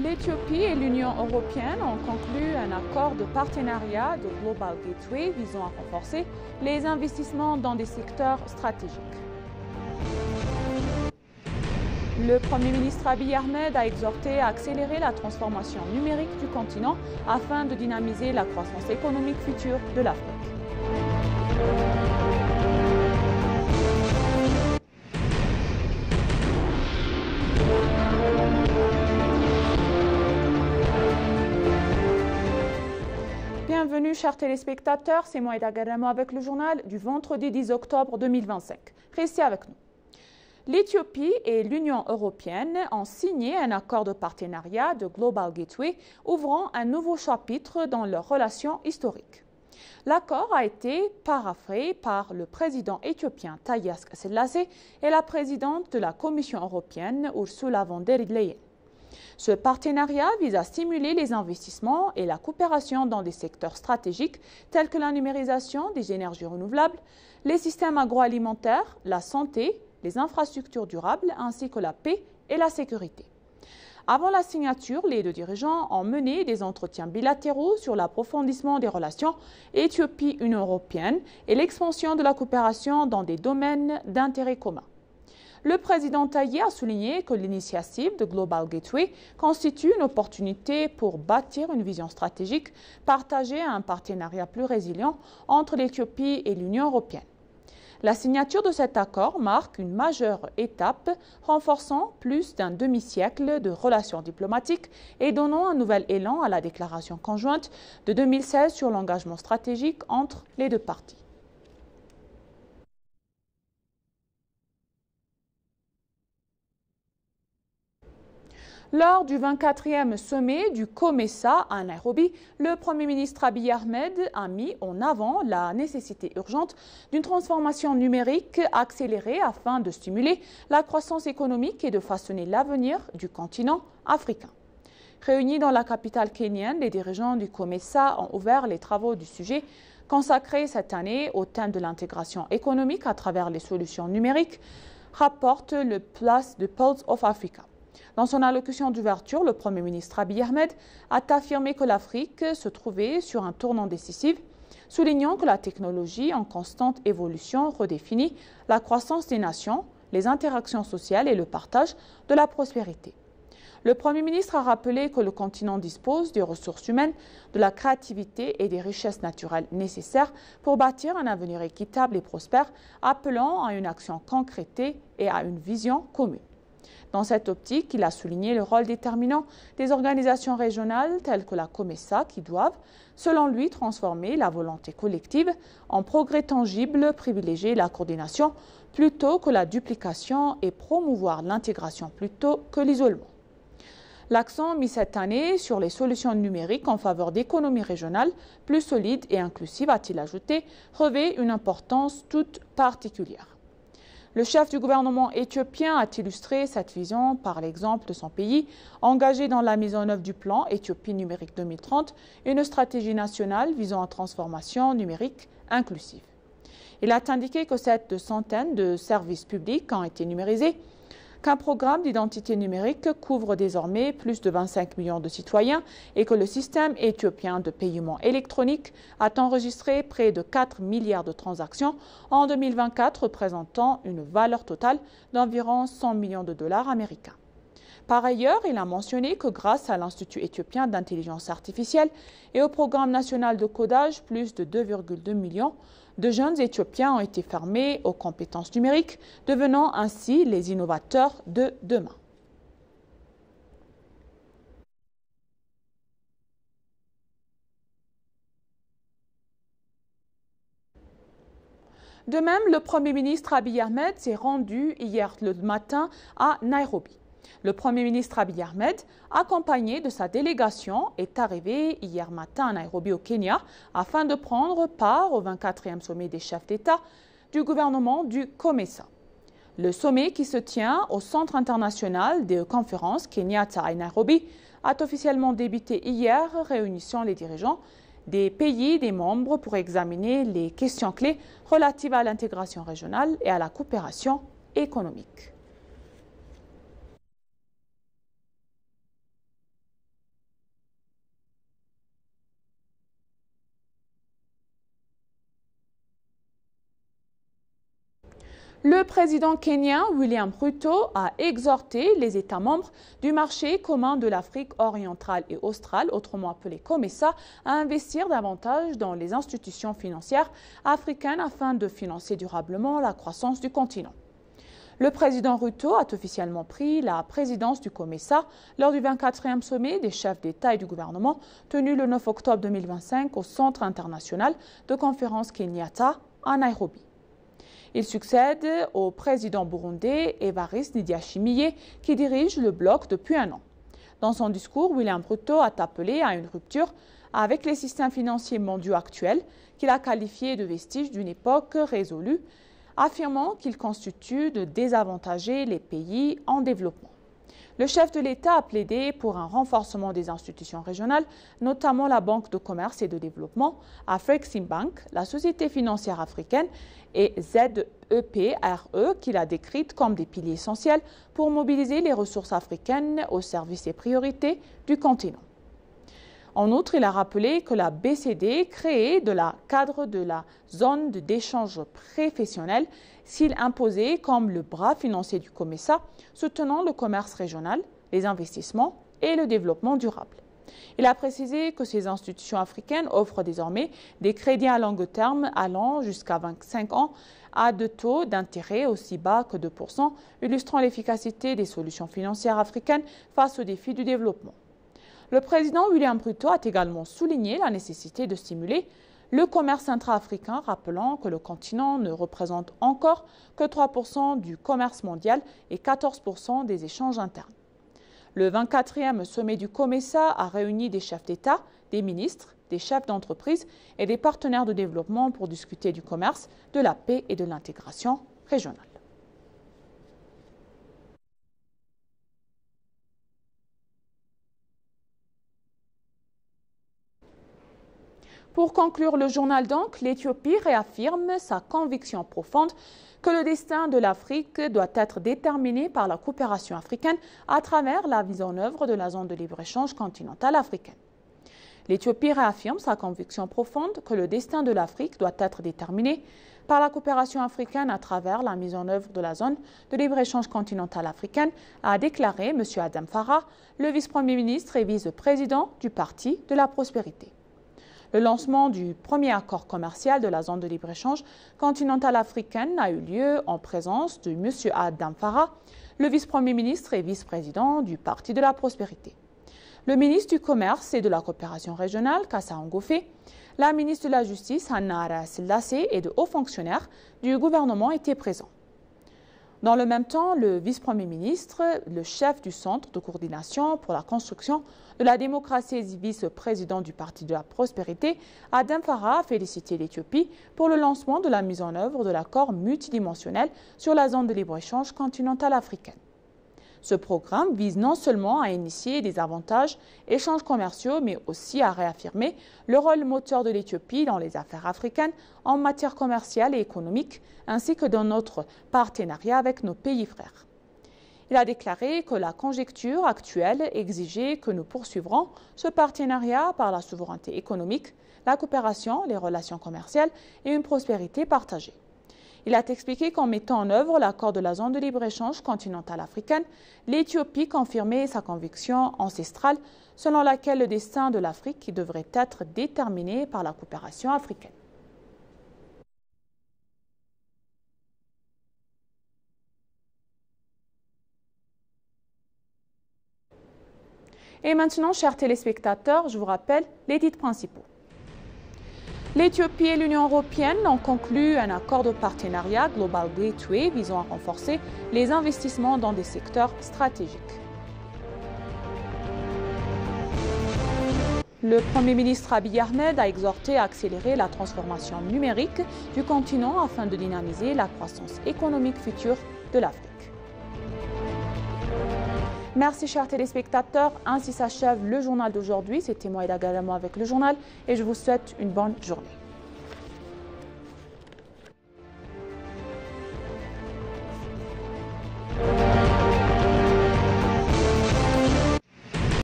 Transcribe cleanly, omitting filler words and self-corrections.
L'Éthiopie et l'Union européenne ont conclu un accord de partenariat de Global Gateway visant à renforcer les investissements dans des secteurs stratégiques. Le Premier ministre Abiy Ahmed a exhorté à accélérer la transformation numérique du continent afin de dynamiser la croissance économique future de l'Afrique. Bienvenue chers téléspectateurs, c'est Moïda Garamo avec le journal du vendredi 10 octobre 2025. Restez avec nous. L'Éthiopie et l'Union européenne ont signé un accord de partenariat de Global Gateway ouvrant un nouveau chapitre dans leurs relations historiques. L'accord a été paraphé par le président éthiopien Taye Asselassie et la présidente de la Commission européenne Ursula von der Leyen. Ce partenariat vise à stimuler les investissements et la coopération dans des secteurs stratégiques tels que la numérisation des énergies renouvelables, les systèmes agroalimentaires, la santé, les infrastructures durables ainsi que la paix et la sécurité. Avant la signature, les deux dirigeants ont mené des entretiens bilatéraux sur l'approfondissement des relations Éthiopie-Union européenne et l'expansion de la coopération dans des domaines d'intérêt commun. Le président Taye a souligné que l'initiative de Global Gateway constitue une opportunité pour bâtir une vision stratégique partagée à un partenariat plus résilient entre l'Éthiopie et l'Union européenne. La signature de cet accord marque une majeure étape renforçant plus d'un demi-siècle de relations diplomatiques et donnant un nouvel élan à la déclaration conjointe de 2016 sur l'engagement stratégique entre les deux parties. Lors du 24e sommet du COMESA à Nairobi, le Premier ministre Abiy Ahmed a mis en avant la nécessité urgente d'une transformation numérique accélérée afin de stimuler la croissance économique et de façonner l'avenir du continent africain. Réunis dans la capitale kenyane, les dirigeants du COMESA ont ouvert les travaux du sujet consacré cette année au thème de l'intégration économique à travers les solutions numériques, rapporte le Place de Pulse of Africa. Dans son allocution d'ouverture, le Premier ministre Abiy Ahmed a affirmé que l'Afrique se trouvait sur un tournant décisif, soulignant que la technologie en constante évolution redéfinit la croissance des nations, les interactions sociales et le partage de la prospérité. Le Premier ministre a rappelé que le continent dispose des ressources humaines, de la créativité et des richesses naturelles nécessaires pour bâtir un avenir équitable et prospère, appelant à une action concrétée et à une vision commune. Dans cette optique, il a souligné le rôle déterminant des organisations régionales telles que la COMESA qui doivent, selon lui, transformer la volonté collective en progrès tangible, privilégier la coordination plutôt que la duplication et promouvoir l'intégration plutôt que l'isolement. L'accent mis cette année sur les solutions numériques en faveur d'économies régionales plus solides et inclusives, a-t-il ajouté, revêt une importance toute particulière. Le chef du gouvernement éthiopien a illustré cette vision par l'exemple de son pays, engagé dans la mise en œuvre du plan Éthiopie numérique 2030, une stratégie nationale visant à transformation numérique inclusive. Il a indiqué que cette centaine de services publics ont été numérisés, qu'un programme d'identité numérique couvre désormais plus de 25 millions de citoyens et que le système éthiopien de paiement électronique a enregistré près de 4 milliards de transactions en 2024, représentant une valeur totale d'environ 100 millions de dollars américains. Par ailleurs, il a mentionné que grâce à l'Institut éthiopien d'intelligence artificielle et au programme national de codage, plus de 2,2 millions de jeunes Éthiopiens ont été formés aux compétences numériques, devenant ainsi les innovateurs de demain. De même, le Premier ministre Abiy Ahmed s'est rendu hier le matin à Nairobi. Le Premier ministre Abiy Ahmed, accompagné de sa délégation, est arrivé hier matin à Nairobi au Kenya afin de prendre part au 24e sommet des chefs d'État du gouvernement du COMESA. Le sommet qui se tient au Centre international des conférences Kenyatta à Nairobi a officiellement débuté hier, réunissant les dirigeants des pays des membres pour examiner les questions clés relatives à l'intégration régionale et à la coopération économique. Le président kenyan William Ruto a exhorté les États membres du marché commun de l'Afrique orientale et australe, autrement appelé COMESA, à investir davantage dans les institutions financières africaines afin de financer durablement la croissance du continent. Le président Ruto a officiellement pris la présidence du COMESA lors du 24e sommet des chefs d'État et du gouvernement tenu le 9 octobre 2025 au Centre international de conférence Kenyatta à Nairobi. Il succède au président burundais Evariste Ndayishimiye qui dirige le bloc depuis un an. Dans son discours, William Ruto a appelé à une rupture avec les systèmes financiers mondiaux actuels qu'il a qualifiés de vestiges d'une époque résolue, affirmant qu'ils constituent de désavantager les pays en développement. Le chef de l'État a plaidé pour un renforcement des institutions régionales, notamment la Banque de commerce et de développement, Afreximbank, la Société financière africaine et ZEPRE, qu'il a décrites comme des piliers essentiels pour mobiliser les ressources africaines au service des priorités du continent. En outre, il a rappelé que la BCD créait de la cadre de la zone d'échange professionnel s'il imposait comme le bras financier du COMESA, soutenant le commerce régional, les investissements et le développement durable. Il a précisé que ces institutions africaines offrent désormais des crédits à long terme allant jusqu'à 25 ans à de taux d'intérêt aussi bas que 2%, illustrant l'efficacité des solutions financières africaines face aux défis du développement. Le président William Ruto a également souligné la nécessité de stimuler le commerce intra-africain, rappelant que le continent ne représente encore que 3% du commerce mondial et 14% des échanges internes. Le 24e sommet du COMESA a réuni des chefs d'État, des ministres, des chefs d'entreprise et des partenaires de développement pour discuter du commerce, de la paix et de l'intégration régionale. Pour conclure le journal donc, l'Éthiopie réaffirme sa conviction profonde que le destin de l'Afrique doit être déterminé par la coopération africaine à travers la mise en œuvre de la zone de libre-échange continentale africaine. L'Éthiopie réaffirme sa conviction profonde que le destin de l'Afrique doit être déterminé par la coopération africaine à travers la mise en œuvre de la zone de libre-échange continentale africaine, a déclaré M. Adama Farah, le vice-premier ministre et vice-président du Parti de la prospérité. Le lancement du premier accord commercial de la zone de libre-échange continentale africaine a eu lieu en présence de M. Adama Farah, le vice-premier ministre et vice-président du Parti de la prospérité. Le ministre du Commerce et de la coopération régionale, Kassa Ngofé, la ministre de la Justice, Hanna Ara Selassie, et de hauts fonctionnaires du gouvernement étaient présents. Dans le même temps, le vice-premier ministre, le chef du Centre de coordination pour la construction de la démocratie et vice-président du Parti de la prospérité, Adama Farah, a félicité l'Éthiopie pour le lancement de la mise en œuvre de l'accord multidimensionnel sur la zone de libre-échange continentale africaine. Ce programme vise non seulement à initier des avantages, échanges commerciaux, mais aussi à réaffirmer le rôle moteur de l'Éthiopie dans les affaires africaines en matière commerciale et économique, ainsi que dans notre partenariat avec nos pays frères. Il a déclaré que la conjoncture actuelle exigeait que nous poursuivrons ce partenariat par la souveraineté économique, la coopération, les relations commerciales et une prospérité partagée. Il a expliqué qu'en mettant en œuvre l'accord de la zone de libre-échange continentale africaine, l'Éthiopie confirmait sa conviction ancestrale selon laquelle le destin de l'Afrique devrait être déterminé par la coopération africaine. Et maintenant, chers téléspectateurs, je vous rappelle les titres principaux. L'Éthiopie et l'Union européenne ont conclu un accord de partenariat Global Gateway visant à renforcer les investissements dans des secteurs stratégiques. Le Premier ministre Abiy Ahmed a exhorté à accélérer la transformation numérique du continent afin de dynamiser la croissance économique future de l'Afrique. Merci chers téléspectateurs, ainsi s'achève le journal d'aujourd'hui. C'était moi Ida Galamo avec le journal et je vous souhaite une bonne journée.